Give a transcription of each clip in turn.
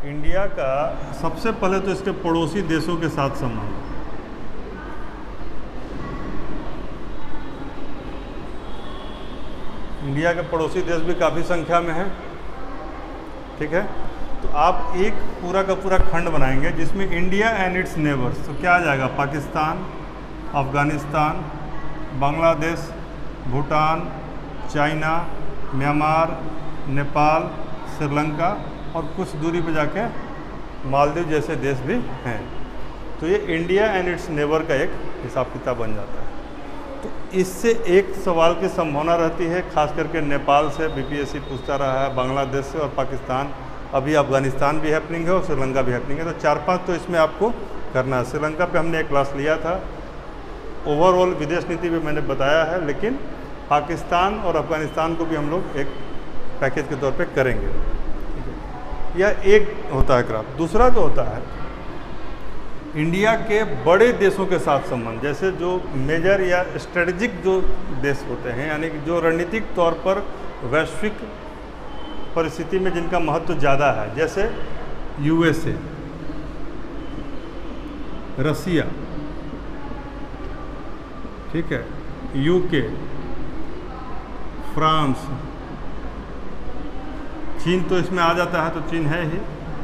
India का सबसे पहले तो इसके पड़ोसी देशों के साथ संबंध। इंडिया के पड़ोसी देश भी काफ़ी संख्या में हैं, ठीक है। तो आप एक पूरा का पूरा खंड बनाएंगे जिसमें इंडिया एंड इट्स नेबर्स, तो क्या आ जाएगा? पाकिस्तान, अफ़गानिस्तान, बांग्लादेश, भूटान, चाइना, म्यांमार, नेपाल, श्रीलंका और कुछ दूरी पर जाके मालदीव जैसे देश भी हैं। तो ये इंडिया एंड इट्स नेबर का एक हिसाब किताब बन जाता है। तो इससे एक सवाल की संभावना रहती है, खास करके नेपाल से बीपीएससी पूछता रहा है, बांग्लादेश से और पाकिस्तान, अभी अफगानिस्तान भी हैपनिंग है और श्रीलंका भी हैपनिंग है। तो 4-5 तो इसमें आपको करना है। श्रीलंका पे हमने एक क्लास लिया था, ओवरऑल विदेश नीति भी मैंने बताया है, लेकिन पाकिस्तान और अफगानिस्तान को भी हम लोग एक पैकेज के तौर पे करेंगे। यह एक होता है ग्राफ। दूसरा जो होता है इंडिया के बड़े देशों के साथ संबंध, जैसे जो मेजर या स्ट्रेटजिक जो देश होते हैं, यानी कि जो रणनीतिक तौर पर वैश्विक परिस्थिति में जिनका महत्व ज़्यादा है, जैसे यूएसए, रसिया, ठीक है, यूके, फ्रांस, चीन तो इसमें आ जाता है, तो चीन है ही,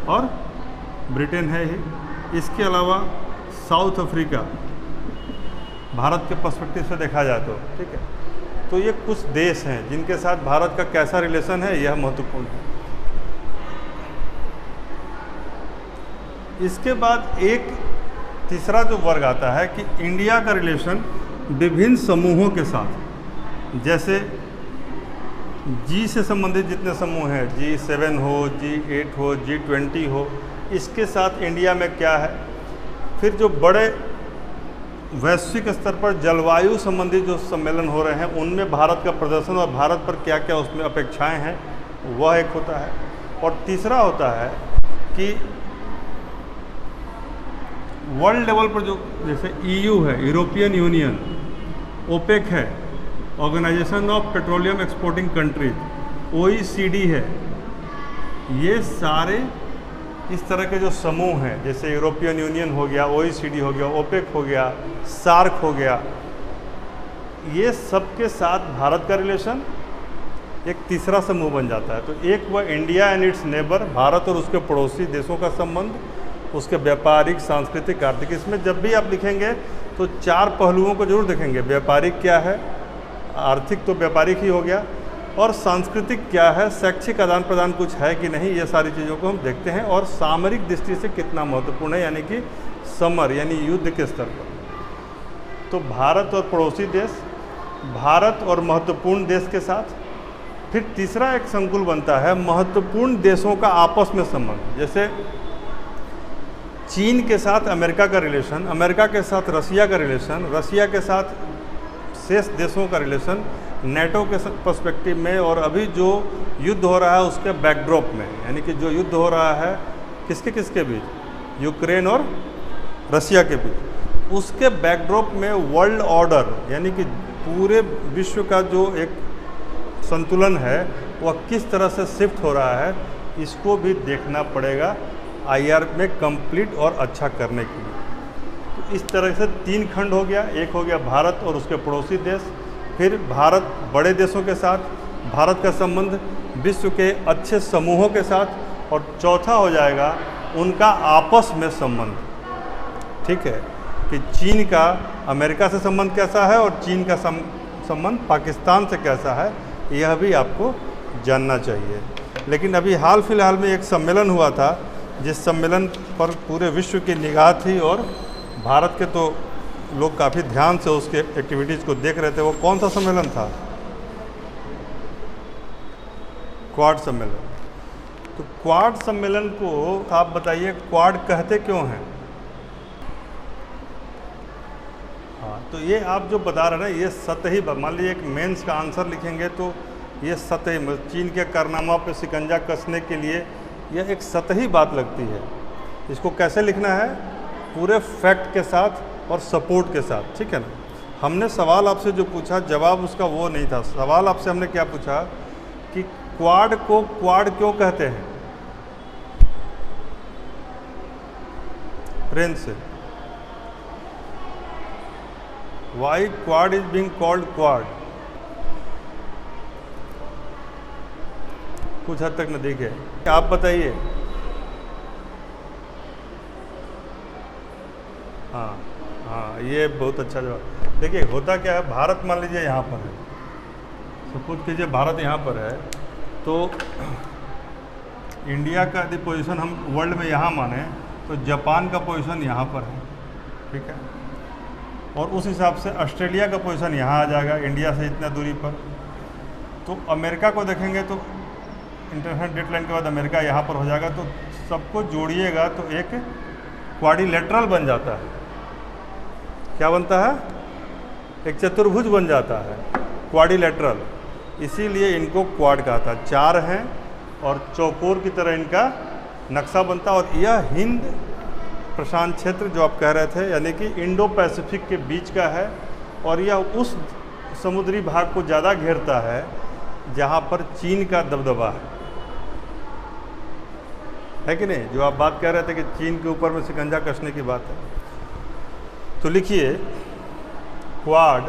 और ब्रिटेन है ही। इसके अलावा साउथ अफ्रीका, भारत के पर्सपेक्टिव से देखा जाए तो, ठीक है। तो ये कुछ देश हैं जिनके साथ भारत का कैसा रिलेशन है, यह महत्वपूर्ण है। इसके बाद एक तीसरा जो वर्ग आता है कि इंडिया का रिलेशन विभिन्न समूहों के साथ, जैसे जी से संबंधित जितने समूह हैं, G7 हो, G8 हो, G20 हो, इसके साथ इंडिया में क्या है। फिर जो बड़े वैश्विक स्तर पर जलवायु संबंधी जो सम्मेलन हो रहे हैं, उनमें भारत का प्रदर्शन और भारत पर क्या क्या उसमें अपेक्षाएं हैं, वह एक होता है। और तीसरा होता है कि वर्ल्ड लेवल पर जो, जैसे EU है, यूरोपियन यूनियन, ओपेक है, Organization of Petroleum Exporting Countries, OECD है, ये सारे इस तरह के जो समूह हैं, जैसे यूरोपियन यूनियन हो गया, OECD हो गया, ओपेक हो गया, सार्क हो गया, ये सब के साथ भारत का रिलेशन एक तीसरा समूह बन जाता है। तो एक वह India and it's neighbour, Bharat और उसके पड़ोसी देशों का संबंध, उसके व्यापारिक, सांस्कृतिक, आर्थिक। इसमें जब भी आप लिखेंगे तो 4 पहलुओं को जरूर देखेंगे। व्यापारिक क्या है, आर्थिक तो व्यापारिक ही हो गया, और सांस्कृतिक क्या है, शैक्षिक आदान प्रदान कुछ है कि नहीं, ये सारी चीज़ों को हम देखते हैं। और सामरिक दृष्टि से कितना महत्वपूर्ण है, यानी कि समर यानी युद्ध के स्तर पर। तो भारत और पड़ोसी देश, भारत और महत्वपूर्ण देश के साथ। फिर तीसरा एक संकुल बनता है महत्वपूर्ण देशों का आपस में संबंध, जैसे चीन के साथ अमेरिका का रिलेशन, अमेरिका के साथ रसिया का रिलेशन, रसिया के साथ शेष देशों का रिलेशन, नेटो के पर्सपेक्टिव में, और अभी जो युद्ध हो रहा है उसके बैकड्रॉप में, यानी कि जो युद्ध हो रहा है किसके किसके बीच, यूक्रेन और रसिया के बीच, उसके बैकड्रॉप में वर्ल्ड ऑर्डर, यानी कि पूरे विश्व का जो एक संतुलन है वह किस तरह से शिफ्ट हो रहा है, इसको भी देखना पड़ेगा IR में कंप्लीट और अच्छा करने के लिए। तो इस तरह से 3 खंड हो गया। एक हो गया भारत और उसके पड़ोसी देश, फिर भारत बड़े देशों के साथ, भारत का संबंध विश्व के अच्छे समूहों के साथ, और चौथा हो जाएगा उनका आपस में संबंध, ठीक है, कि चीन का अमेरिका से संबंध कैसा है और चीन का संबंध पाकिस्तान से कैसा है, यह भी आपको जानना चाहिए। लेकिन अभी हाल फिलहाल में एक सम्मेलन हुआ था, जिस सम्मेलन पर पूरे विश्व की निगाह थी और भारत के तो लोग काफ़ी ध्यान से उसके एक्टिविटीज़ को देख रहे थे। वो कौन सा सम्मेलन था? क्वाड सम्मेलन। तो क्वाड सम्मेलन को आप बताइए, क्वाड कहते क्यों हैं? हाँ, तो ये आप जो बता रहे हैं ना, ये सतही, मान लीजिए एक मेंस का आंसर लिखेंगे तो ये सतही, चीन के कारनामा पे शिकंजा कसने के लिए यह एक सतही बात लगती है। इसको कैसे लिखना है? पूरे फैक्ट के साथ और सपोर्ट के साथ, ठीक है ना। हमने सवाल आपसे जो पूछा, जवाब उसका वो नहीं था। सवाल आपसे हमने क्या पूछा कि क्वाड को क्वाड क्यों कहते हैं? फ्रेंच से। Why Quad is being called Quad? कुछ हद तक नज़दीक है, आप बताइए। हाँ हाँ, ये बहुत अच्छा जवाब। देखिए होता क्या है, भारत मान लीजिए यहाँ पर है, सपोज कीजिए भारत यहाँ पर है, तो इंडिया का यदि पोजीशन हम वर्ल्ड में यहाँ माने तो जापान का पोजीशन यहाँ पर है, ठीक है, और उस हिसाब से ऑस्ट्रेलिया का पोजीशन यहाँ आ जाएगा इंडिया से इतना दूरी पर। तो अमेरिका को देखेंगे तो इंटरनेशनल डेट लाइन के बाद अमेरिका यहाँ पर हो जाएगा, तो सबको जोड़िएगा तो एक क्वाड्रिलेटरल बन जाता है। क्या बनता है? एक चतुर्भुज बन जाता है, क्वाड्रिलेटरल। इसीलिए इनको क्वाड कहा था। 4 हैं और चौकोर की तरह इनका नक्शा बनता है। और यह हिंद प्रशांत क्षेत्र जो आप कह रहे थे, यानी कि इंडो पैसिफिक के बीच का है, और यह उस समुद्री भाग को ज़्यादा घेरता है जहाँ पर चीन का दबदबा है कि नहीं? जो आप बात कह रहे थे कि चीन के ऊपर में शिकंजा कसने की बात है। तो लिखिए, क्वाड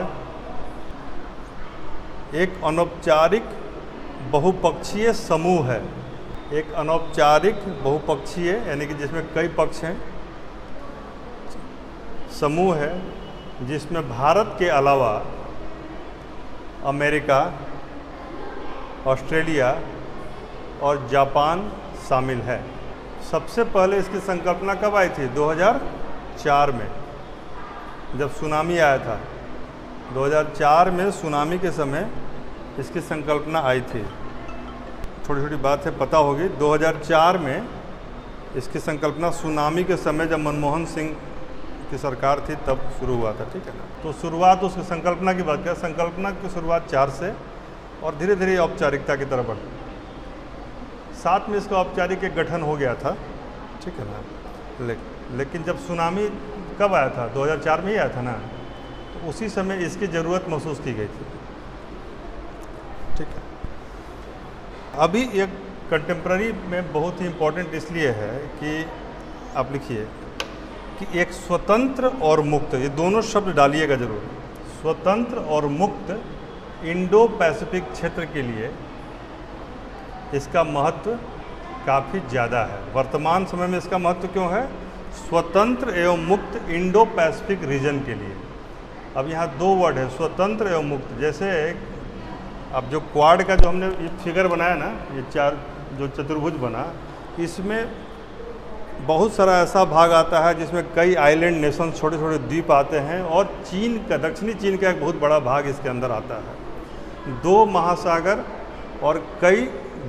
एक अनौपचारिक बहुपक्षीय समूह है। एक अनौपचारिक बहुपक्षीय यानी कि जिसमें कई पक्ष हैं, समूह है जिसमें भारत के अलावा अमेरिका, ऑस्ट्रेलिया और जापान शामिल है। सबसे पहले इसकी संकल्पना कब आई थी? 2004 में, जब सुनामी आया था। 2004 में सुनामी के समय इसकी संकल्पना आई थी। छोटी छोटी बात है, पता होगी। 2004 में इसकी संकल्पना सुनामी के समय जब मनमोहन सिंह की सरकार थी तब शुरू हुआ था, ठीक है ना। तो शुरुआत उसकी संकल्पना की बात करें, संकल्पना की शुरुआत 4 से और धीरे धीरे औपचारिकता की तरफ बढ़ी। साथ में इसका औपचारिक एक गठन हो गया था, ठीक है ना। लेकिन जब सुनामी कब आया था? 2004 में ही आया था ना, तो उसी समय इसकी ज़रूरत महसूस की गई थी, ठीक है। अभी एक कंटेम्प्ररी में बहुत ही इम्पोर्टेंट इसलिए है कि आप लिखिए कि एक स्वतंत्र और मुक्त, ये दोनों शब्द डालिएगा जरूर। स्वतंत्र और मुक्त इंडो पैसिफिक क्षेत्र के लिए इसका महत्व काफ़ी ज़्यादा है। वर्तमान समय में इसका महत्व क्यों है? स्वतंत्र एवं मुक्त इंडो पैसिफिक रीजन के लिए। अब यहाँ 2 वर्ड है, स्वतंत्र एवं मुक्त। जैसे अब जो क्वाड का जो हमने ये फिगर बनाया ना, ये 4 जो चतुर्भुज बना, इसमें बहुत सारा ऐसा भाग आता है जिसमें कई आइलैंड नेशन, छोटे छोटे द्वीप आते हैं, और चीन का, दक्षिणी चीन का एक बहुत बड़ा भाग इसके अंदर आता है। 2 महासागर और कई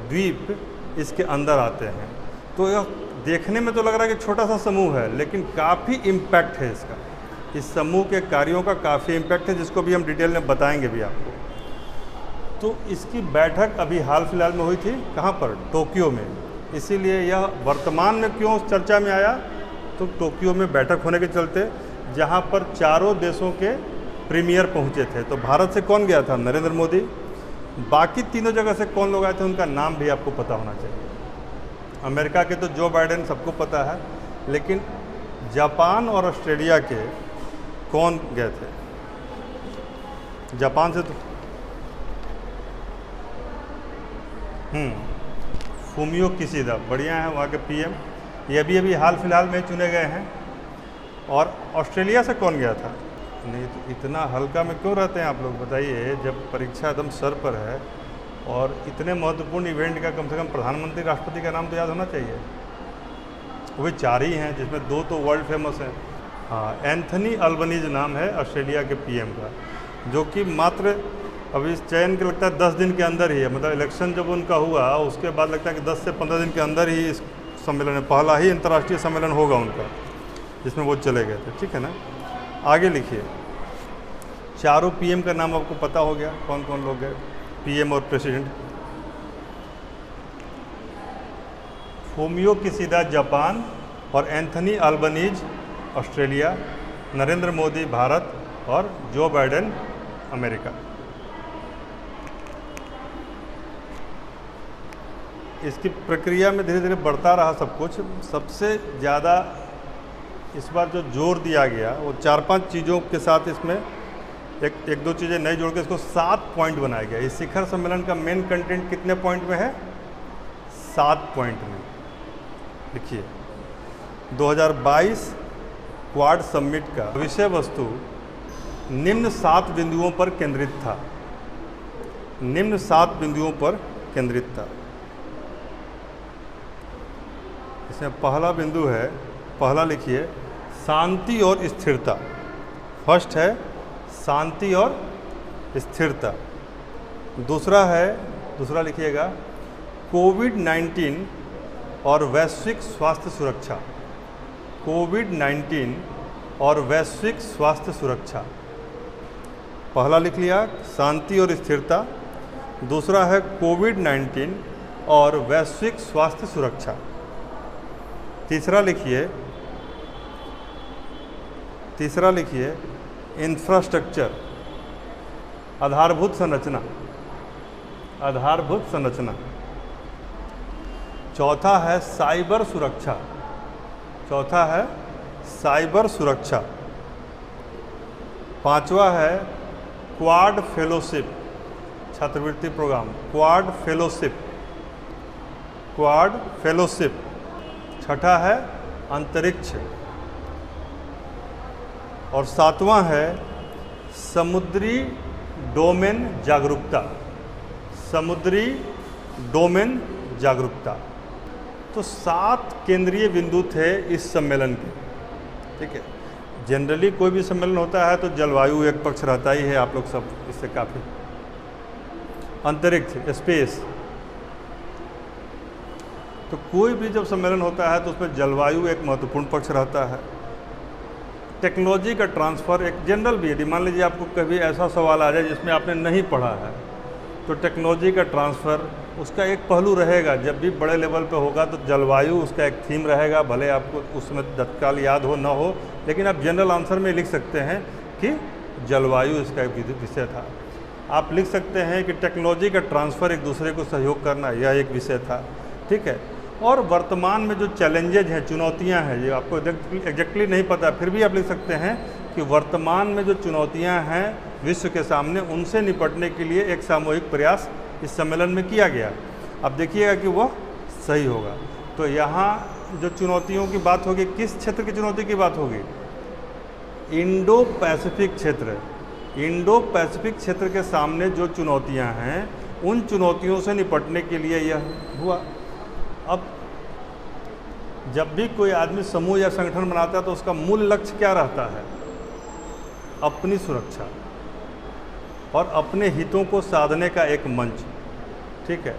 द्वीप इसके अंदर आते हैं। तो यह देखने में तो लग रहा है कि छोटा सा समूह है, लेकिन काफ़ी इम्पैक्ट है इसका। इस समूह के कार्यों का काफ़ी इम्पैक्ट है, जिसको भी हम डिटेल में बताएंगे भी आपको। तो इसकी बैठक अभी हाल फिलहाल में हुई थी, कहाँ पर? टोक्यो में। इसीलिए यह वर्तमान में क्यों चर्चा में आया? तो टोक्यो में बैठक होने के चलते, जहाँ पर चारों देशों के प्रीमियर पहुँचे थे। तो भारत से कौन गया था? नरेंद्र मोदी। बाकी तीनों जगह से कौन लोग आए थे उनका नाम भी आपको पता होना चाहिए। अमेरिका के तो जो बाइडेन सबको पता है, लेकिन जापान और ऑस्ट्रेलिया के कौन गए थे? जापान से तो फूमियो किशिदा बढ़िया है, वहाँ के पीएम, ये भी अभी हाल फिलहाल में चुने गए हैं। और ऑस्ट्रेलिया से कौन गया था? नहीं, तो इतना हल्का में क्यों रहते हैं आप लोग, बताइए। जब परीक्षा एकदम सर पर है और इतने महत्वपूर्ण इवेंट का कम से कम प्रधानमंत्री, राष्ट्रपति का नाम तो याद होना चाहिए। वो भी 4 ही हैं, जिसमें 2 तो वर्ल्ड फेमस हैं। हाँ, एंथनी अल्बनीज नाम है ऑस्ट्रेलिया के पीएम का, जो कि मात्र अभी चयन के लगता है 10 दिन के अंदर ही है। मतलब इलेक्शन जब उनका हुआ उसके बाद लगता है कि 10 से 15 दिन के अंदर ही इस सम्मेलन में, पहला ही अंतर्राष्ट्रीय सम्मेलन होगा उनका जिसमें वो चले गए थे, ठीक है ना। आगे लिखिए, चारों पीएम का नाम आपको पता हो गया, कौन कौन लोग गए पीएम और प्रेसिडेंट। फूमियो किशिदा जापान और Anthony Albanese Australia, Narendra Modi Bharat और जो बाइडेन अमेरिका। इसकी प्रक्रिया में धीरे धीरे बढ़ता रहा सब कुछ। सबसे ज़्यादा इस बार जो जोर दिया गया वो 4-5 चीज़ों के साथ इसमें एक दो चीज़ें नई जोड़ के इसको 7 पॉइंट बनाया गया। इस शिखर सम्मेलन का मेन कंटेंट कितने पॉइंट में है? 7 पॉइंट में। देखिए 2022 क्वाड समिट का विषय वस्तु निम्न 7 बिंदुओं पर केंद्रित था। निम्न 7 बिंदुओं पर केंद्रित था। इसमें पहला बिंदु है, पहला लिखिए शांति और स्थिरता। फर्स्ट है शांति और स्थिरता। दूसरा लिखिएगा कोविड-19 और वैश्विक स्वास्थ्य सुरक्षा। कोविड-19 और वैश्विक स्वास्थ्य सुरक्षा। पहला लिख लिया शांति और स्थिरता। दूसरा है कोविड-19 और वैश्विक स्वास्थ्य सुरक्षा। तीसरा लिखिए इंफ्रास्ट्रक्चर, आधारभूत संरचना। आधारभूत संरचना। चौथा है साइबर सुरक्षा। चौथा है साइबर सुरक्षा। पांचवा है क्वाड फेलोशिप, छात्रवृत्ति programme. Quad fellowship. Quad fellowship. छठा है अंतरिक्ष। और सातवां है समुद्री डोमेन जागरूकता। समुद्री डोमेन जागरूकता। तो 7 केंद्रीय बिंदु थे इस सम्मेलन के। ठीक है, जनरली कोई भी सम्मेलन होता है तो जलवायु एक पक्ष रहता ही है, आप लोग सब इससे काफ़ी। अंतरिक्ष, स्पेस। तो कोई भी जब सम्मेलन होता है तो उसमें जलवायु एक महत्वपूर्ण पक्ष रहता है। टेक्नोलॉजी का ट्रांसफ़र एक जनरल भी है। मान लीजिए आपको कभी ऐसा सवाल आ जाए जिसमें आपने नहीं पढ़ा है, तो टेक्नोलॉजी का ट्रांसफ़र उसका एक पहलू रहेगा। जब भी बड़े लेवल पे होगा तो जलवायु उसका एक थीम रहेगा, भले आपको उसमें तत्काल याद हो ना हो, लेकिन आप जनरल आंसर में लिख सकते हैं कि जलवायु इसका एक विषय था। आप लिख सकते हैं कि टेक्नोलॉजी का ट्रांसफ़र एक दूसरे को सहयोग करना, यह एक विषय था। ठीक है, और वर्तमान में जो चैलेंजेज हैं, चुनौतियां हैं, ये आपको एग्जैक्टली नहीं पता, फिर भी आप लिख सकते हैं कि वर्तमान में जो चुनौतियां हैं विश्व के सामने, उनसे निपटने के लिए एक सामूहिक प्रयास इस सम्मेलन में किया गया। अब देखिएगा कि वह सही होगा। तो यहाँ जो चुनौतियों की बात होगी, किस क्षेत्र की चुनौती की बात होगी? इंडो पैसिफिक क्षेत्र। इंडो पैसिफिक क्षेत्र के सामने जो चुनौतियाँ हैं, उन चुनौतियों से निपटने के लिए यह हुआ। अब जब भी कोई आदमी समूह या संगठन बनाता है तो उसका मूल लक्ष्य क्या रहता है? अपनी सुरक्षा और अपने हितों को साधने का एक मंच। ठीक है,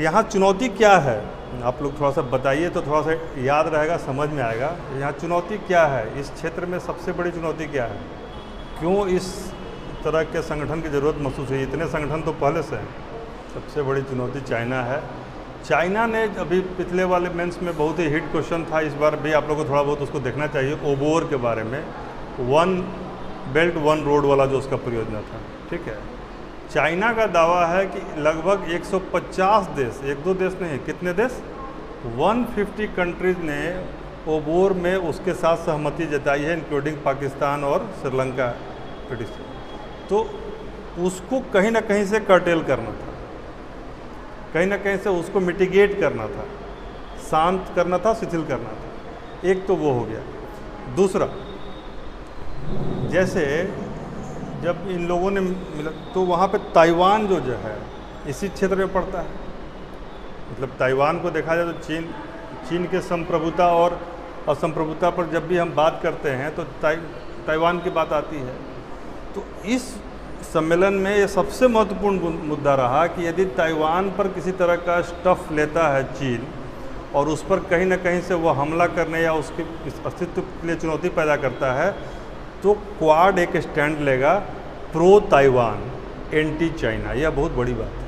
यहाँ चुनौती क्या है? आप लोग थोड़ा सा बताइए तो थोड़ा सा याद रहेगा, समझ में आएगा। यहाँ चुनौती क्या है? इस क्षेत्र में सबसे बड़ी चुनौती क्या है? क्यों इस तरह के संगठन की ज़रूरत महसूस हुई? इतने संगठन तो पहले से हैं। सबसे बड़ी चुनौती चाइना है। चाइना ने अभी पिछले वाले मेंस में बहुत ही हिट क्वेश्चन था, इस बार भी आप लोगों को थोड़ा बहुत उसको देखना चाहिए, ओबोर के बारे में। 1 बेल्ट 1 रोड वाला जो उसका परियोजना था। ठीक है, चाइना का दावा है कि लगभग 150 देश, 1-2 देश नहीं, कितने देश, 150 कंट्रीज ने ओबोर में उसके साथ सहमति जताई है, इंक्लूडिंग पाकिस्तान और श्रीलंका। तो उसको कहीं ना कहीं से कर्टेल करना था, कहीं ना कहीं से उसको मिटिगेट करना था, शांत करना था, शिथिल करना था। एक तो वो हो गया। दूसरा, जैसे जब इन लोगों ने मिला तो वहाँ पे ताइवान जो है इसी क्षेत्र में पड़ता है। मतलब ताइवान को देखा जाए तो चीन के संप्रभुता और असंप्रभुता पर जब भी हम बात करते हैं तो ताइवान की बात आती है। तो इस सम्मेलन में ये सबसे महत्वपूर्ण मुद्दा रहा कि यदि ताइवान पर किसी तरह का स्टफ लेता है चीन और उस पर कहीं ना कहीं से वो हमला करने या उसके अस्तित्व के लिए चुनौती पैदा करता है, तो क्वाड एक स्टैंड लेगा प्रो ताइवान, एंटी चाइना। यह बहुत बड़ी बात है।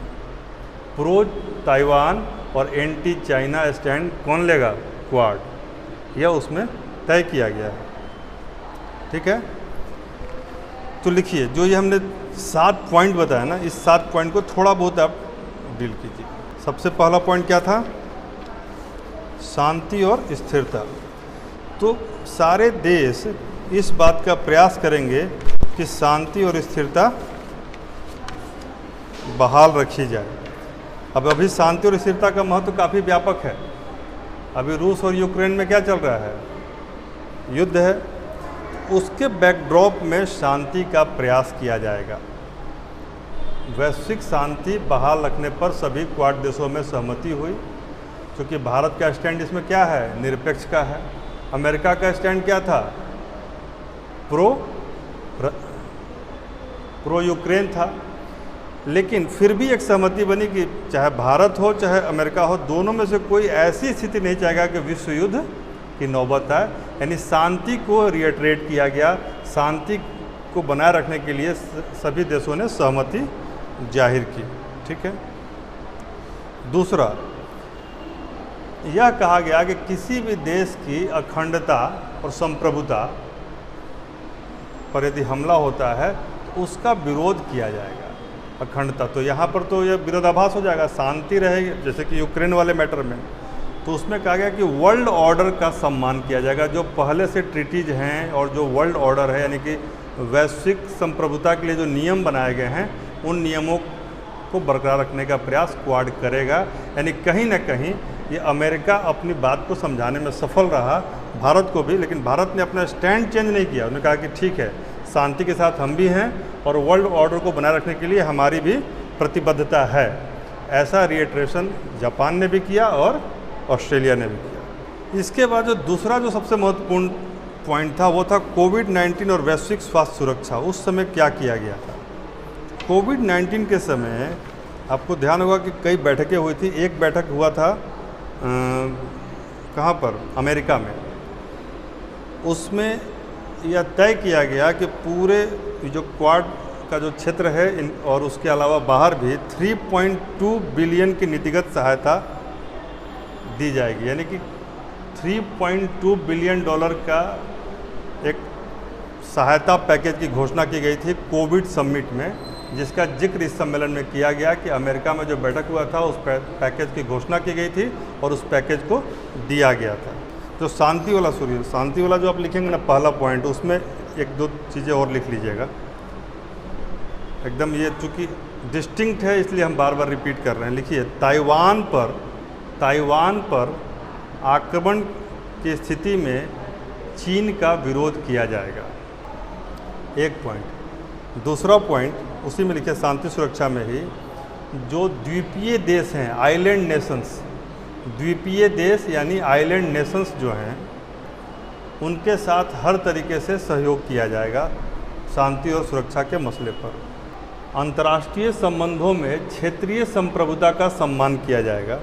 प्रो ताइवान और एंटी चाइना स्टैंड कौन लेगा? क्वाड। यह उसमें तय किया गया है। ठीक है, तो लिखिए जो ये हमने 7 पॉइंट बताया ना, इस 7 पॉइंट को थोड़ा बहुत आप डील कीजिए। सबसे पहला पॉइंट क्या था? शांति और स्थिरता। तो सारे देश इस बात का प्रयास करेंगे कि शांति और स्थिरता बहाल रखी जाए। अब अभी शांति और स्थिरता का महत्व काफ़ी व्यापक है। अभी रूस और यूक्रेन में क्या चल रहा है, युद्ध है। उसके बैकड्रॉप में शांति का प्रयास किया जाएगा। वैश्विक शांति बहाल रखने पर सभी क्वाड देशों में सहमति हुई, क्योंकि भारत का स्टैंड इसमें क्या है, निरपेक्ष का है। अमेरिका का स्टैंड क्या था, प्रो यूक्रेन था। लेकिन फिर भी एक सहमति बनी कि चाहे भारत हो चाहे अमेरिका हो, दोनों में से कोई ऐसी स्थिति नहीं चाहेगा कि विश्व युद्ध की नौबत आए। यानी शांति को रिएटरेट किया गया। शांति को बनाए रखने के लिए सभी देशों ने सहमति जाहिर की। ठीक है। दूसरा, यह कहा गया कि किसी भी देश की अखंडता और संप्रभुता पर यदि हमला होता है तो उसका विरोध किया जाएगा। अखंडता, तो यहाँ पर तो यह विरोधाभास हो जाएगा। शांति रहेगी, जैसे कि यूक्रेन वाले मैटर में, तो उसमें कहा गया कि वर्ल्ड ऑर्डर का सम्मान किया जाएगा। जो पहले से ट्रीटीज हैं और जो वर्ल्ड ऑर्डर है, यानी कि वैश्विक संप्रभुता के लिए जो नियम बनाए गए हैं, उन नियमों को बरकरार रखने का प्रयास क्वाड करेगा। यानी कहीं ना कहीं ये अमेरिका अपनी बात को समझाने में सफल रहा, भारत को भी। लेकिन भारत ने अपना स्टैंड चेंज नहीं किया। उन्होंने कहा कि ठीक है, शांति के साथ हम भी हैं और वर्ल्ड ऑर्डर को बनाए रखने के लिए हमारी भी प्रतिबद्धता है। ऐसा रिएट्रेशन जापान ने भी किया और ऑस्ट्रेलिया ने भी किया। इसके बाद जो दूसरा जो सबसे महत्वपूर्ण पॉइंट था वो था कोविड-19 और वैश्विक स्वास्थ्य सुरक्षा। उस समय क्या किया गया था? कोविड-19 के समय आपको ध्यान होगा कि कई बैठकें हुई थी। एक बैठक हुआ था कहाँ पर, अमेरिका में। उसमें यह तय किया गया कि पूरे जो क्वाड का जो क्षेत्र है और उसके अलावा बाहर भी 3.2 बिलियन की नीतिगत सहायता दी जाएगी। यानी कि 3.2 बिलियन डॉलर का एक सहायता पैकेज की घोषणा की गई थी कोविड समिट में, जिसका जिक्र इस सम्मेलन में किया गया कि अमेरिका में जो बैठक हुआ था उस पैकेज की घोषणा की गई थी और उस पैकेज को दिया गया था। जो शांति वाला जो आप लिखेंगे ना पहला पॉइंट, उसमें एक दो चीज़ें और लिख लीजिएगा एकदम। ये चूँकि डिस्टिंक्ट है इसलिए हम बार बार रिपीट कर रहे हैं। लिखिए, ताइवान पर आक्रमण की स्थिति में चीन का विरोध किया जाएगा। एक पॉइंट। दूसरा पॉइंट उसी में लिखे, शांति सुरक्षा में ही, जो द्वीपीय देश हैं, आइलैंड नेशंस, द्वीपीय देश यानी आइलैंड नेशंस जो हैं, उनके साथ हर तरीके से सहयोग किया जाएगा शांति और सुरक्षा के मसले पर। अंतर्राष्ट्रीय संबंधों में क्षेत्रीय संप्रभुता का सम्मान किया जाएगा।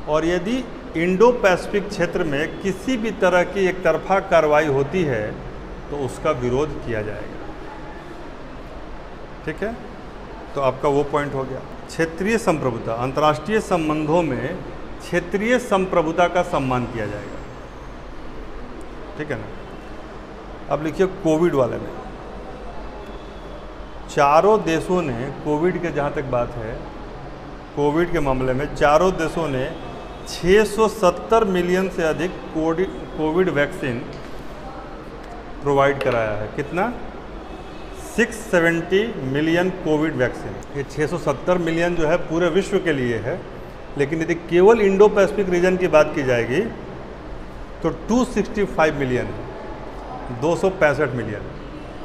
और यदि इंडो पैसिफिक क्षेत्र में किसी भी तरह की एक तरफा कार्रवाई होती है तो उसका विरोध किया जाएगा। ठीक है, तो आपका वो पॉइंट हो गया। क्षेत्रीय संप्रभुता, अंतर्राष्ट्रीय संबंधों में क्षेत्रीय संप्रभुता का सम्मान किया जाएगा। ठीक है ना। अब लिखिए कोविड वाले में, चारों देशों ने कोविड के, जहाँ तक बात है कोविड के मामले में, चारों देशों ने 670 मिलियन से अधिक कोविड वैक्सीन प्रोवाइड कराया है। कितना? 670 मिलियन कोविड वैक्सीन। ये 670 मिलियन जो है पूरे विश्व के लिए है, लेकिन यदि केवल इंडो पैसिफिक रीजन की बात की जाएगी तो 265 मिलियन, 265 मिलियन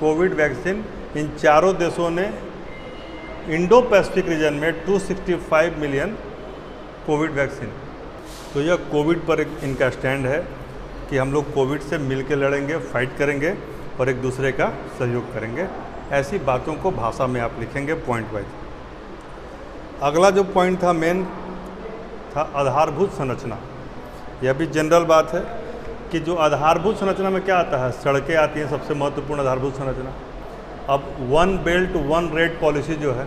कोविड वैक्सीन इन चारों देशों ने इंडो पैसिफिक रीजन में 265 मिलियन कोविड वैक्सीन। तो यह कोविड पर इनका स्टैंड है कि हम लोग कोविड से मिलकर लड़ेंगे, फाइट करेंगे और एक दूसरे का सहयोग करेंगे। ऐसी बातों को भाषा में आप लिखेंगे पॉइंट वाइज। अगला जो पॉइंट था मेन था आधारभूत संरचना। यह भी जनरल बात है कि जो आधारभूत संरचना में क्या आता है, सड़कें आती हैं, सबसे महत्वपूर्ण आधारभूत संरचना। अब one belt one road policy जो है,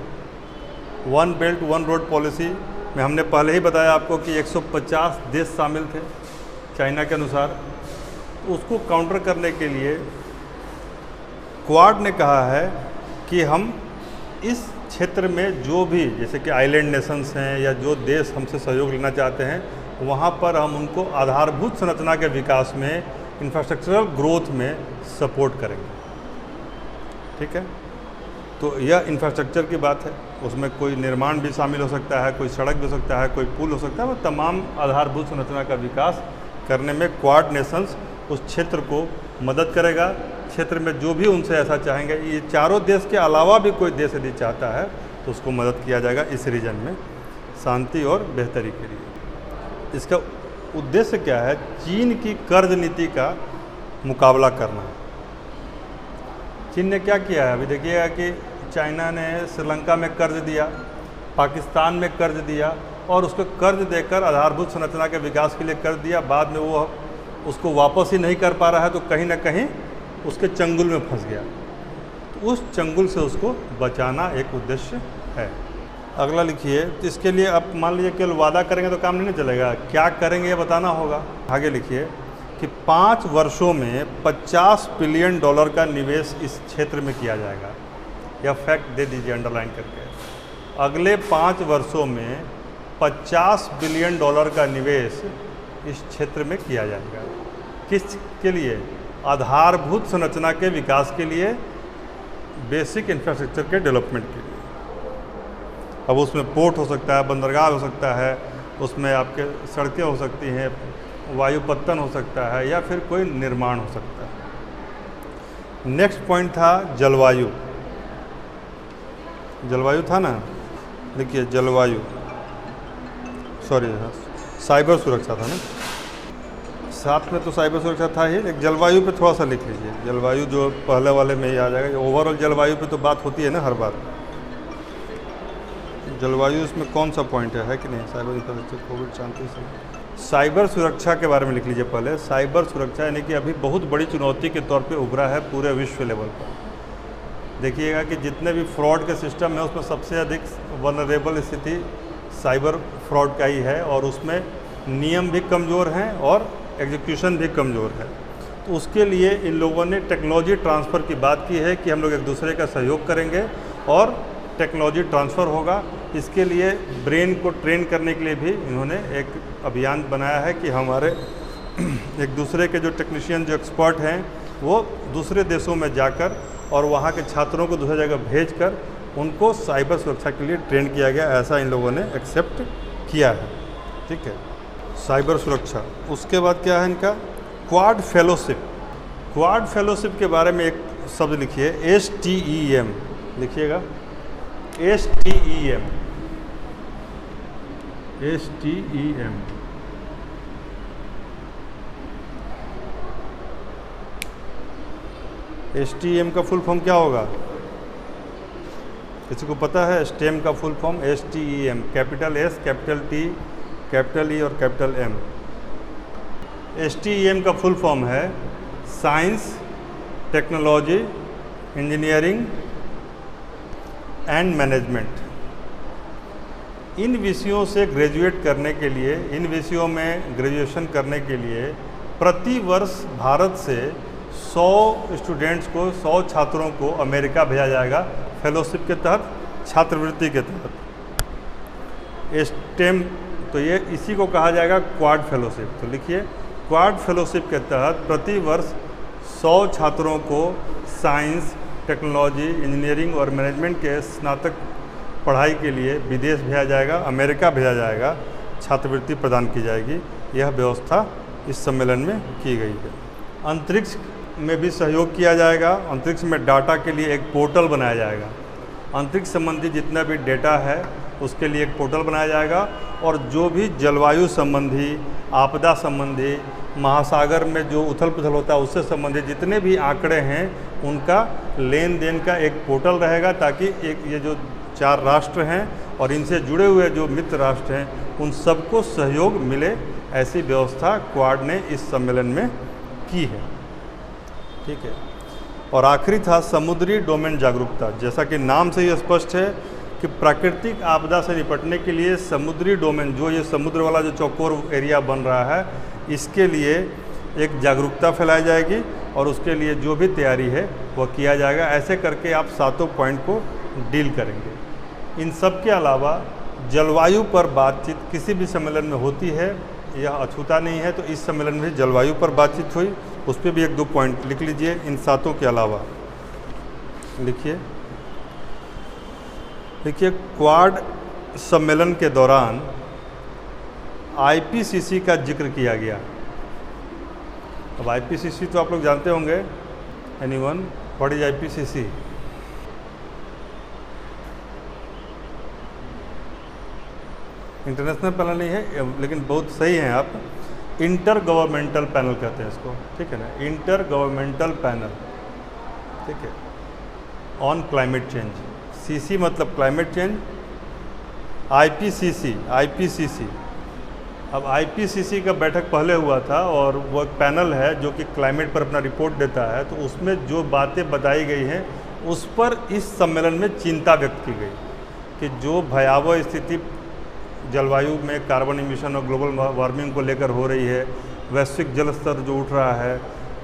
one belt one road policy में हमने पहले ही बताया आपको कि 150 देश शामिल थे चाइना के अनुसार। उसको काउंटर करने के लिए क्वाड ने कहा है कि हम इस क्षेत्र में जो भी, जैसे कि आइलैंड नेशंस हैं या जो देश हमसे सहयोग लेना चाहते हैं, वहाँ पर हम उनको आधारभूत संरचना के विकास में इंफ्रास्ट्रक्चरल ग्रोथ में सपोर्ट करेंगे। ठीक है, तो यह इंफ्रास्ट्रक्चर की बात है, उसमें कोई निर्माण भी शामिल हो सकता है, कोई सड़क भी हो सकता है, कोई पुल हो सकता है। वो तमाम आधारभूत संरचना का विकास करने में क्वाड नेशंस उस क्षेत्र को मदद करेगा। क्षेत्र में जो भी उनसे ऐसा चाहेंगे, ये चारों देश के अलावा भी कोई देश यदि चाहता है तो उसको मदद किया जाएगा इस रीजन में शांति और बेहतरी के लिए। इसका उद्देश्य क्या है? चीन की कर्ज नीति का मुकाबला करना। चीन ने क्या किया है? अभी देखिएगा कि चाइना ने श्रीलंका में कर्ज दिया, पाकिस्तान में कर्ज दिया और उसको कर्ज देकर आधारभूत संरचना के विकास के लिए कर्ज दिया। बाद में वो उसको वापस ही नहीं कर पा रहा है तो कहीं ना कहीं उसके चंगुल में फंस गया। तो उस चंगुल से उसको बचाना एक उद्देश्य है। अगला लिखिए, तो इसके लिए आप मान लीजिए केवल वादा करेंगे तो काम नहीं चलेगा, क्या करेंगे ये बताना होगा। आगे लिखिए कि 5 वर्षों में $50 बिलियन का निवेश इस क्षेत्र में किया जाएगा। यह फैक्ट दे दीजिए अंडरलाइन करके। अगले 5 वर्षों में $50 बिलियन का निवेश इस क्षेत्र में किया जाएगा। किस के लिए? आधारभूत संरचना के विकास के लिए, बेसिक इंफ्रास्ट्रक्चर के डेवलपमेंट के लिए। अब उसमें पोर्ट हो सकता है, बंदरगाह हो सकता है, उसमें आपके सड़कें हो सकती हैं, वायुपत्तन हो सकता है या फिर कोई निर्माण हो सकता है। नेक्स्ट पॉइंट था जलवायु। जलवायु था ना, देखिए जलवायु, सॉरी साइबर सुरक्षा था ना, साथ में तो साइबर सुरक्षा था ही, एक जलवायु पे थोड़ा सा लिख लीजिए। जलवायु जो पहले वाले में ही आ जाएगा। ओवरऑल जलवायु पे तो बात होती है ना हर बार। जलवायु इसमें कौन सा पॉइंट है कि नहीं? साइबर इंफ्रास्ट्रक्चर, कोविड, शांति से साइबर सुरक्षा के बारे में लिख लीजिए पहले। साइबर सुरक्षा यानी कि अभी बहुत बड़ी चुनौती के तौर पे उभरा है पूरे विश्व लेवल पर। देखिएगा कि जितने भी फ्रॉड के सिस्टम है उसमें सबसे अधिक वनरेबल स्थिति साइबर फ्रॉड का ही है और उसमें नियम भी कमज़ोर हैं और एग्जीक्यूशन भी कमज़ोर है। तो उसके लिए इन लोगों ने टेक्नोलॉजी ट्रांसफ़र की बात की है कि हम लोग एक दूसरे का सहयोग करेंगे और टेक्नोलॉजी ट्रांसफ़र होगा। इसके लिए ब्रेन को ट्रेन करने के लिए भी इन्होंने एक अभियान बनाया है कि हमारे एक दूसरे के जो टेक्नीशियन, जो एक्सपर्ट हैं, वो दूसरे देशों में जाकर और वहाँ के छात्रों को दूसरी जगह भेजकर उनको साइबर सुरक्षा के लिए ट्रेन किया गया। ऐसा इन लोगों ने एक्सेप्ट किया है। ठीक है, साइबर सुरक्षा। उसके बाद क्या है इनका? Quad fellowship. क्वाड फेलोशिप के बारे में एक शब्द लिखिए, STEM लिखिएगा, STEM। STEM का फुल फॉर्म क्या होगा? किसी को पता है? STEM का full form STEM, capital S, capital T, capital E और कैपिटल M। STEM का फुल फॉर्म है science, technology, engineering and management. इन विषयों से ग्रेजुएट करने के लिए, इन विषयों में ग्रेजुएशन करने के लिए प्रति वर्ष भारत से 100 स्टूडेंट्स को, 100 छात्रों को अमेरिका भेजा जाएगा फेलोशिप के तहत, छात्रवृत्ति के तहत। STEM, तो ये इसी को कहा जाएगा क्वाड फेलोशिप। तो लिखिए, क्वाड फेलोशिप के तहत प्रति वर्ष 100 छात्रों को साइंस, टेक्नोलॉजी, इंजीनियरिंग और मैनेजमेंट के स्नातक पढ़ाई के लिए विदेश भेजा जाएगा, अमेरिका भेजा जाएगा, छात्रवृत्ति प्रदान की जाएगी। यह व्यवस्था इस सम्मेलन में की गई है। अंतरिक्ष में भी सहयोग किया जाएगा। अंतरिक्ष में डाटा के लिए एक पोर्टल बनाया जाएगा। अंतरिक्ष संबंधी जितना भी डेटा है उसके लिए एक पोर्टल बनाया जाएगा और जो भी जलवायु संबंधी, आपदा संबंधी, महासागर में जो उथल पुथल होता है उससे संबंधित जितने भी आंकड़े हैं उनका लेन देन का एक पोर्टल रहेगा, ताकि एक ये जो 4 राष्ट्र हैं और इनसे जुड़े हुए जो मित्र राष्ट्र हैं उन सबको सहयोग मिले, ऐसी व्यवस्था क्वाड ने इस सम्मेलन में की है। ठीक है, और आखिरी था समुद्री डोमेन जागरूकता। जैसा कि नाम से ही स्पष्ट है कि प्राकृतिक आपदा से निपटने के लिए समुद्री डोमेन, जो ये समुद्र वाला जो चौकोर एरिया बन रहा है, इसके लिए एक जागरूकता फैलाई जाएगी और उसके लिए जो भी तैयारी है वह किया जाएगा। ऐसे करके आप 7 पॉइंट को डील करेंगे। इन सब के अलावा जलवायु पर बातचीत किसी भी सम्मेलन में होती है, यह अछूता नहीं है। तो इस सम्मेलन में जलवायु पर बातचीत हुई, उस पर भी 1-2 पॉइंट लिख लीजिए। इन 7 के अलावा लिखिए क्वाड सम्मेलन के दौरान आईपीसीसी का जिक्र किया गया। अब आईपीसीसी तो आप लोग जानते होंगे, anyone, what is IPCC? International panel नहीं है, लेकिन बहुत सही हैं आप। इंटर गवर्नमेंटल पैनल कहते हैं इसको, ठीक है ना, इंटर गवर्नमेंटल पैनल, ठीक है, ऑन क्लाइमेट चेंज। सीसी मतलब क्लाइमेट चेंज, आईपीसीसी। अब आईपीसीसी का बैठक पहले हुआ था और वो एक पैनल है जो कि क्लाइमेट पर अपना रिपोर्ट देता है। तो उसमें जो बातें बताई गई हैं उस पर इस सम्मेलन में चिंता व्यक्त की गई कि जो भयावह स्थिति जलवायु में कार्बन एमिशन और ग्लोबल वार्मिंग को लेकर हो रही है, वैश्विक जल स्तर जो उठ रहा है,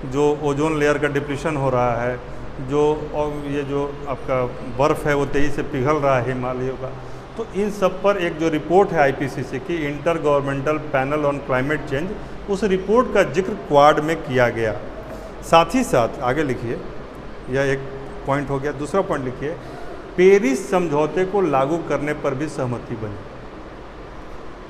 जो ओजोन लेयर का डिप्लीशन हो रहा है, जो और ये जो आपका बर्फ़ है वो तेज़ी से पिघल रहा है हिमालयों का, तो इन सब पर एक जो रिपोर्ट है आईपीसीसी की, inter governmental panel on climate change, उस रिपोर्ट का जिक्र क्वाड में किया गया। साथ ही साथ आगे लिखिए, यह एक पॉइंट हो गया। दूसरा पॉइंट लिखिए, पेरिस समझौते को लागू करने पर भी सहमति बनी।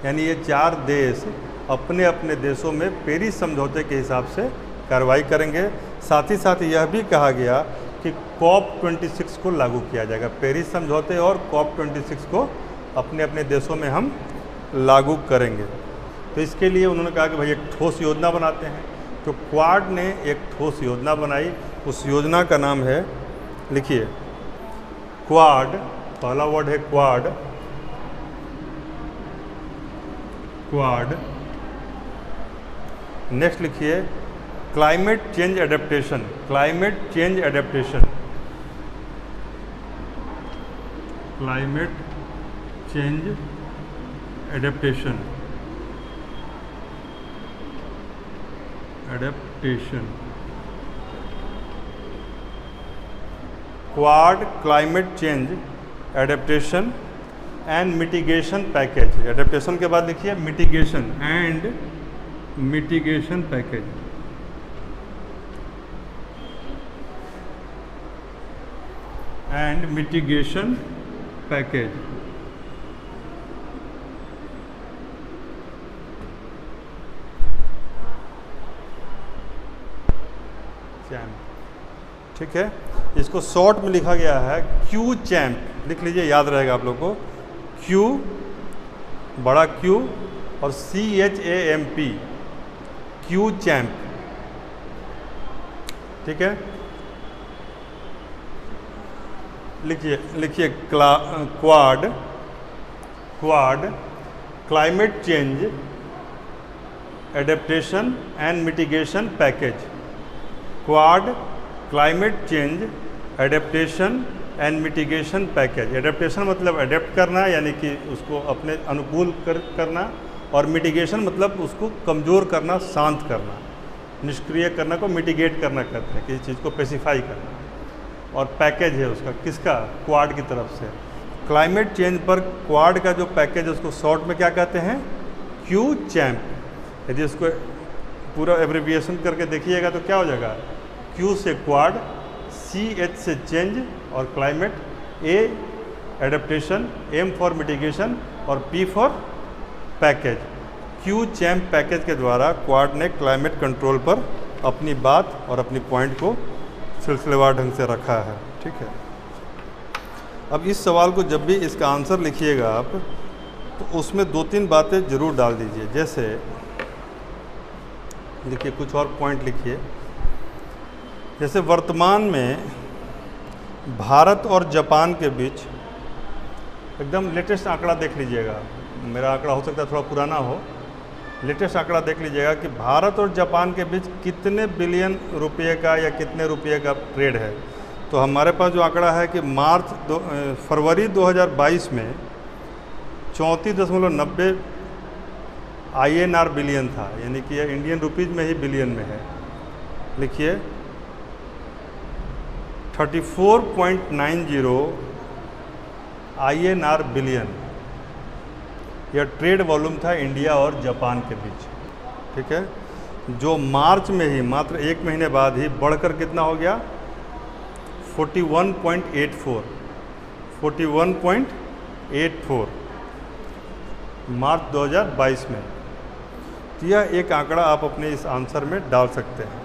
यानी ये 4 देश अपने अपने देशों में पेरिस समझौते के हिसाब से कार्रवाई करेंगे। साथ ही साथ यह भी कहा गया कि COP26 को लागू किया जाएगा। पेरिस समझौते और COP26 को अपने अपने देशों में हम लागू करेंगे। तो इसके लिए उन्होंने कहा कि भाई एक ठोस योजना बनाते हैं। तो क्वाड ने एक ठोस योजना बनाई। उस योजना का नाम है, लिखिए, क्वाड। पहला वर्ड है क्वाड। नेक्स्ट लिखिए climate change adaptation. Climate change adaptation quad climate change adaptation and mitigation package. Adaptation के बाद लिखिए mitigation and mitigation package. Champ, ठीक है। इसको शॉर्ट में लिखा गया है क्यू चैम्प। लिख लीजिए, याद रहेगा आप लोग को। क्यू, बड़ा क्यू और CHAMP, क्यू चैम्प, ठीक है। लिखिए quad climate change adaptation and mitigation package. Quad climate change adaptation and mitigation package. Adaptation मतलब एडेप्ट करना, यानी कि उसको अपने अनुकूल करना, और मिटिगेशन मतलब उसको कमज़ोर करना, शांत करना, निष्क्रिय करना को मिटिगेट करना कहते हैं, किसी चीज़ को पेसिफाई करना। और पैकेज है उसका, किसका? क्वाड की तरफ से। क्लाइमेट चेंज पर क्वाड का जो पैकेज है उसको शॉर्ट में क्या कहते हैं? Q champ. यदि उसको पूरा एब्रिविएशन करके देखिएगा तो क्या हो जाएगा? क्यू से क्वाड, CH से चेंज और climate, A adaptation, M for mitigation और P for package. Q champ package के द्वारा क्वाड ने क्लाइमेट कंट्रोल पर अपनी बात और अपनी पॉइंट को सिलसिलेवार ढंग से रखा है, ठीक है। अब इस सवाल को जब भी इसका आंसर लिखिएगा आप, तो उसमें 2-3 बातें जरूर डाल दीजिए। जैसे लिखिए, कुछ और पॉइंट लिखिए। जैसे वर्तमान में भारत और जापान के बीच, एकदम लेटेस्ट आंकड़ा देख लीजिएगा, मेरा आंकड़ा हो सकता है थोड़ा पुराना हो, लेटेस्ट आंकड़ा देख लीजिएगा कि भारत और जापान के बीच कितने बिलियन रुपये का या कितने रुपये का ट्रेड है। तो हमारे पास जो आंकड़ा है कि फरवरी 2022 में 34.90 INR बिलियन था, यानी कि यह इंडियन रुपीज़ में ही बिलियन में है। लिखिए 34.90 INR बिलियन, यह ट्रेड वॉल्यूम था इंडिया और जापान के बीच। ठीक है, जो मार्च में ही मात्र 1 महीने बाद ही बढ़कर कितना हो गया 41.84 मार्च 2022 में। तो यह एक आंकड़ा आप अपने इस आंसर में डाल सकते हैं।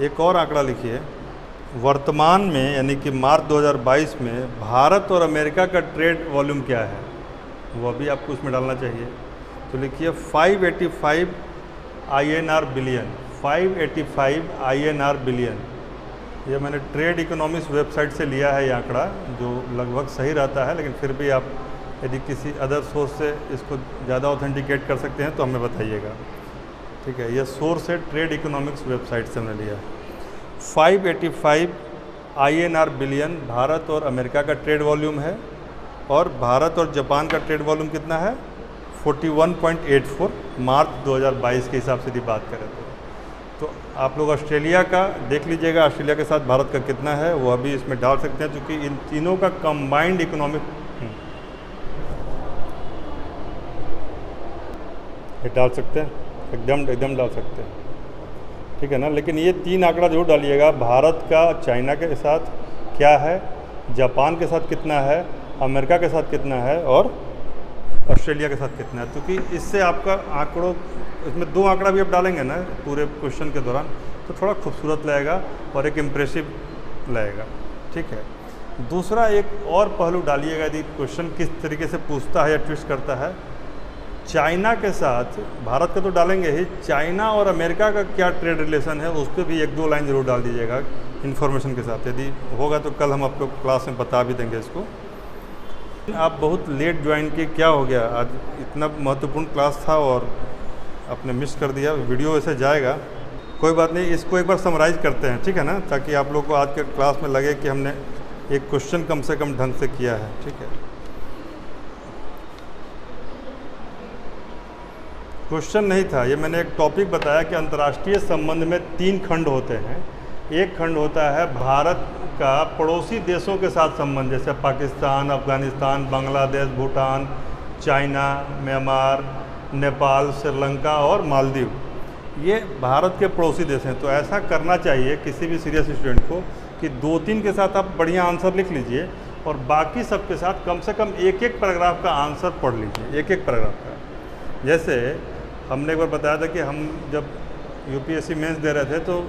एक और आंकड़ा लिखिए, वर्तमान में यानी कि मार्च 2022 में भारत और अमेरिका का ट्रेड वॉल्यूम क्या है, वो भी आपको उसमें डालना चाहिए। तो लिखिए 585 INR बिलियन, 585 INR बिलियन। ये मैंने ट्रेड इकोनॉमिक्स वेबसाइट से लिया है ये आंकड़ा, जो लगभग सही रहता है, लेकिन फिर भी आप यदि किसी अदर सोर्स से इसको ज़्यादा ऑथेंटिकेट कर सकते हैं तो हमें बताइएगा। ठीक है, ये सोर्स है ट्रेड इकोनॉमिक्स वेबसाइट से हमने लिया। 585 INR बिलियन भारत और अमेरिका का ट्रेड वॉल्यूम है, और भारत और जापान का ट्रेड वॉल्यूम कितना है 41.84 मार्च 2022 के हिसाब से यदि बात करें तो आप लोग ऑस्ट्रेलिया का देख लीजिएगा, ऑस्ट्रेलिया के साथ भारत का कितना है वो अभी इसमें डाल सकते हैं, क्योंकि इन तीनों का कंबाइंड इकोनॉमिक ये डाल सकते हैं, एकदम डाल सकते हैं, ठीक है ना। लेकिन ये 3 आंकड़ा जरूर डालिएगा, भारत का चाइना के साथ क्या है, जापान के साथ कितना है, अमेरिका के साथ कितना है, और ऑस्ट्रेलिया के साथ कितना है। क्योंकि इससे आपका आंकड़ों, इसमें 2 आंकड़ा भी आप डालेंगे ना पूरे क्वेश्चन के दौरान, तो थोड़ा खूबसूरत लगेगा और एक इम्प्रेसिव लगेगा। ठीक है, दूसरा एक और पहलू डालिएगा, यदि क्वेश्चन किस तरीके से पूछता है या ट्विस्ट करता है। चाइना के साथ भारत का तो डालेंगे ही, चाइना और अमेरिका का क्या ट्रेड रिलेशन है उस पर भी 1-2 लाइन जरूर डाल दीजिएगा इन्फॉर्मेशन के साथ। यदि होगा तो कल हम आपको क्लास में बता भी देंगे इसको। आप बहुत लेट ज्वाइन किए, क्या हो गया? आज इतना महत्वपूर्ण क्लास था और आपने मिस कर दिया। वीडियो वैसे जाएगा, कोई बात नहीं, इसको एक बार समराइज़ करते हैं, ठीक है ना, ताकि आप लोग को आज के क्लास में लगे कि हमने एक क्वेश्चन कम से कम ढंग से किया है। ठीक है, क्वेश्चन नहीं था ये, मैंने एक टॉपिक बताया कि अंतर्राष्ट्रीय संबंध में 3 खंड होते हैं। एक खंड होता है भारत का पड़ोसी देशों के साथ संबंध, जैसे पाकिस्तान, अफगानिस्तान, बांग्लादेश, भूटान, चाइना, म्यांमार, नेपाल, श्रीलंका और मालदीव, ये भारत के पड़ोसी देश हैं। तो ऐसा करना चाहिए किसी भी सीरियस स्टूडेंट को कि 2-3 के साथ आप बढ़िया आंसर लिख लीजिए और बाकी सब के साथ कम से कम 1-1 पैराग्राफ का आंसर पढ़ लीजिए, 1-1 पैराग्राफ का। जैसे हमने एक बार बताया था कि हम जब यूपीएससी मेंस दे रहे थे तो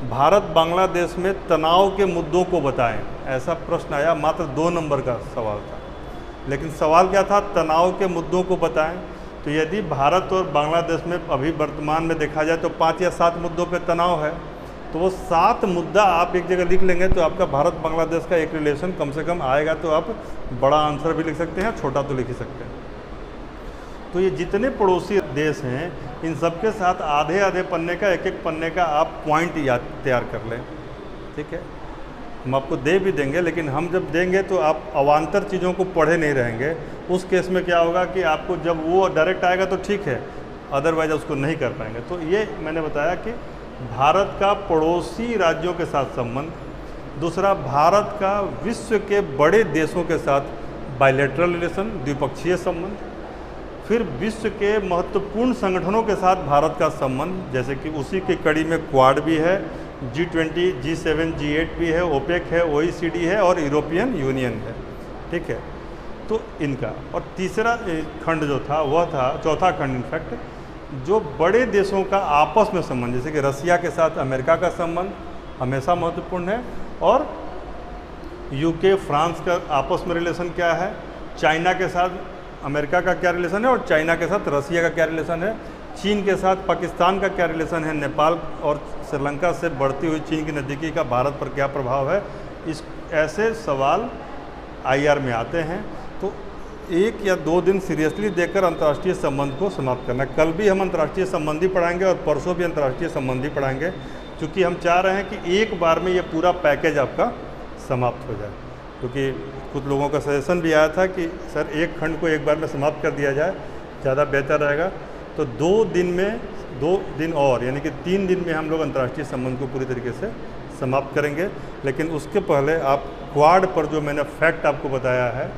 भारत बांग्लादेश में तनाव के मुद्दों को बताएं, ऐसा प्रश्न आया, मात्र 2 नंबर का सवाल था, लेकिन सवाल क्या था, तनाव के मुद्दों को बताएं। तो यदि भारत और बांग्लादेश में अभी वर्तमान में देखा जाए तो 5 या 7 मुद्दों पे तनाव है, तो वो 7 मुद्दा आप एक जगह लिख लेंगे तो आपका भारत बांग्लादेश का एक रिलेशन कम से कम आएगा। तो आप बड़ा आंसर भी लिख सकते हैं, छोटा तो लिख ही सकते हैं। तो ये जितने पड़ोसी देश हैं इन सब के साथ आधे पन्ने का, 1-1 पन्ने का आप पॉइंट याद तैयार कर लें। ठीक है, हम आपको दे भी देंगे, लेकिन हम जब देंगे तो आप अवान्तर चीज़ों को पढ़े नहीं रहेंगे। उस केस में क्या होगा कि आपको जब वो डायरेक्ट आएगा तो ठीक है, अदरवाइज उसको नहीं कर पाएंगे। तो ये मैंने बताया कि भारत का पड़ोसी राज्यों के साथ संबंध, दूसरा भारत का विश्व के बड़े देशों के साथ बायलैटरल रिलेशन, द्विपक्षीय संबंध, फिर विश्व के महत्वपूर्ण संगठनों के साथ भारत का संबंध, जैसे कि उसी की कड़ी में क्वाड भी है, G20, G7, G8 भी है, ओपेक है, OECD है और यूरोपियन यूनियन है। ठीक है, तो इनका, और तीसरा खंड जो था वह था, चौथा खंड इनफैक्ट, जो बड़े देशों का आपस में संबंध, जैसे कि रसिया के साथ अमेरिका का संबंध हमेशा महत्वपूर्ण है, और यूके फ्रांस का आपस में रिलेशन क्या है, चाइना के साथ अमेरिका का क्या रिलेशन है और चाइना के साथ रसिया का क्या रिलेशन है, चीन के साथ पाकिस्तान का क्या रिलेशन है, नेपाल और श्रीलंका से बढ़ती हुई चीन की नज़दीकी का भारत पर क्या प्रभाव है। इस ऐसे सवाल IR में आते हैं। तो 1 या 2 दिन सीरियसली देकर अंतर्राष्ट्रीय संबंध को समाप्त करना। कल भी हम अंतर्राष्ट्रीय संबंधी पढ़ाएंगे और परसों भी अंतर्राष्ट्रीय संबंधी पढ़ाएंगे, क्योंकि हम चाह रहे हैं कि एक बार में ये पूरा पैकेज आपका समाप्त हो जाए। क्योंकि कुछ लोगों का सजेशन भी आया था कि सर एक खंड को एक बार में समाप्त कर दिया जाए, ज़्यादा बेहतर रहेगा। तो 2 दिन और, यानी कि 3 दिन में हम लोग अंतर्राष्ट्रीय संबंध को पूरी तरीके से समाप्त करेंगे। लेकिन उसके पहले आप क्वाड पर जो मैंने फैक्ट आपको बताया है,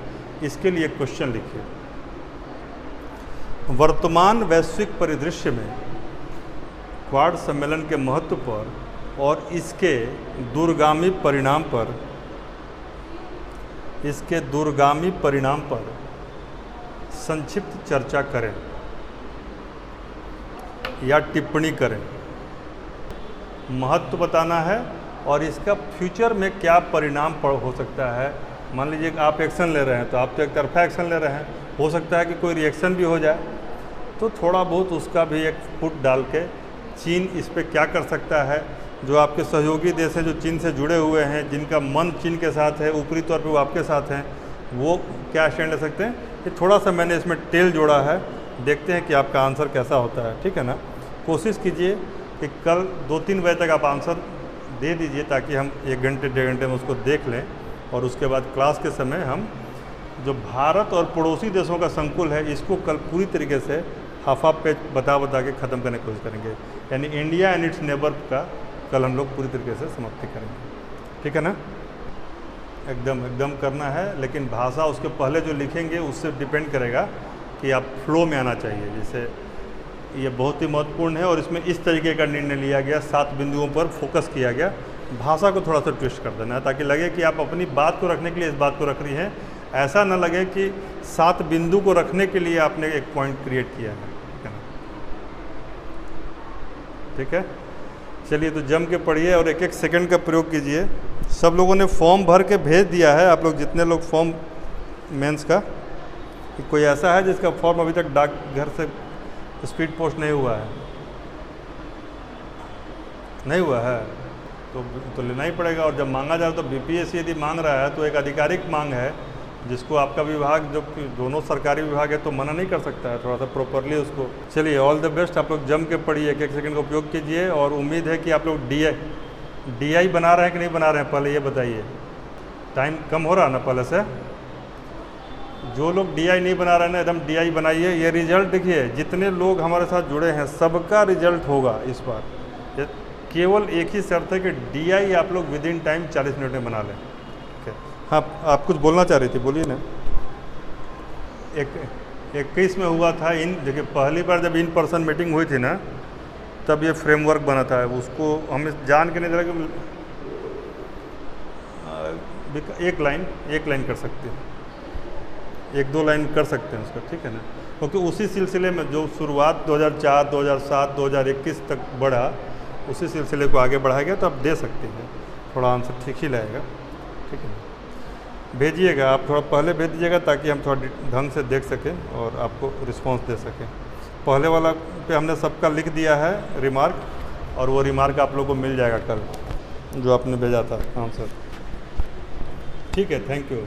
इसके लिए क्वेश्चन लिखिए। वर्तमान वैश्विक परिदृश्य में क्वाड सम्मेलन के महत्व पर और इसके दूरगामी परिणाम पर संक्षिप्त चर्चा करें या टिप्पणी करें। महत्व बताना है और इसका फ्यूचर में क्या परिणाम हो सकता है। मान लीजिए आप एक्शन ले रहे हैं तो आप तो एक तरफा एक्शन ले रहे हैं, हो सकता है कि कोई रिएक्शन भी हो जाए, तो थोड़ा बहुत उसका भी एक फुट डाल के चीन इस पे क्या कर सकता है। जो आपके सहयोगी देश हैं जो चीन से जुड़े हुए हैं, जिनका मन चीन के साथ है, ऊपरी तौर पे वो आपके साथ हैं, वो क्या स्टैंड ले सकते हैं। ये थोड़ा सा मैंने इसमें टेल जोड़ा है, देखते हैं कि आपका आंसर कैसा होता है। ठीक है ना। कोशिश कीजिए कि कल 2-3 बजे तक आप आंसर दे दीजिए ताकि हम 1 घंटे 1.5 घंटे में उसको देख लें और उसके बाद क्लास के समय हम जो भारत और पड़ोसी देशों का संकुल है इसको कल पूरी तरीके से हाफ पेज बता के ख़त्म करने की कोशिश करेंगे। यानी इंडिया एंड इट्स नेबर का कल हम लोग पूरी तरीके से समाप्ति करेंगे। ठीक है ना। एकदम करना है, लेकिन भाषा उसके पहले जो लिखेंगे उससे डिपेंड करेगा कि आप फ्लो में आना चाहिए। जैसे ये बहुत ही महत्वपूर्ण है और इसमें इस तरीके का निर्णय लिया गया, 7 बिंदुओं पर फोकस किया गया। भाषा को थोड़ा सा ट्विस्ट कर देना है ताकि लगे कि आप अपनी बात को रखने के लिए इस बात को रख रही हैं, ऐसा ना लगे कि 7 बिंदु को रखने के लिए आपने एक पॉइंट क्रिएट किया है। ठीक है ना। ठीक है, चलिए तो जम के पढ़िए और 1-1 सेकंड का प्रयोग कीजिए। सब लोगों ने फॉर्म भर के भेज दिया है, आप लोग जितने लोग फॉर्म मेंस का, कोई ऐसा है जिसका फॉर्म अभी तक डाकघर से स्पीड पोस्ट नहीं हुआ है? नहीं हुआ है तो लेना ही पड़ेगा। और जब मांगा जाए तो बीपीएससी यदि मांग रहा है तो एक आधिकारिक मांग है जिसको आपका विभाग, जो दोनों सरकारी विभाग है, तो मना नहीं कर सकता है। थोड़ा सा प्रॉपरली उसको। चलिए ऑल द बेस्ट, आप लोग जम के पढ़िए, 1-1 सेकंड का उपयोग कीजिए और उम्मीद है कि आप लोग DI बना रहे हैं कि नहीं बना रहे हैं, पहले ये बताइए। टाइम कम हो रहा है ना पहले से? जो लोग DI नहीं बना रहे हैं ना, एकदम DI बनाइए। ये रिजल्ट देखिए, जितने लोग हमारे साथ जुड़े हैं सबका रिजल्ट होगा इस बार। केवल एक ही शर्त है कि DI आप लोग विदिन टाइम 40 मिनट में बना लें। हाँ, आप कुछ बोलना चाह रही थी, बोलिए ना। 21 में हुआ था देखिए पहली बार जब इन पर्सन मीटिंग हुई थी ना, तब ये फ्रेमवर्क बना था। उसको हमें जान के नहीं लगा कि एक लाइन कर सकते हैं, 1-2 लाइन कर सकते हैं उसका। ठीक है ना। क्योंकि उसी सिलसिले में जो शुरुआत 2004, 2007, 2021 तक बढ़ा, उसी सिलसिले को आगे बढ़ाया गया। तो आप दे सकते हैं, थोड़ा आंसर ठीक ही लगेगा। ठीक है ना। भेजिएगा, आप थोड़ा पहले भेज दीजिएगा ताकि हम थोड़ा ढंग से देख सकें और आपको रिस्पांस दे सकें। पहले वाला पे हमने सबका लिख दिया है रिमार्क, और वो रिमार्क आप लोगों को मिल जाएगा कल जो आपने भेजा था आंसर। ठीक है, थैंक यू।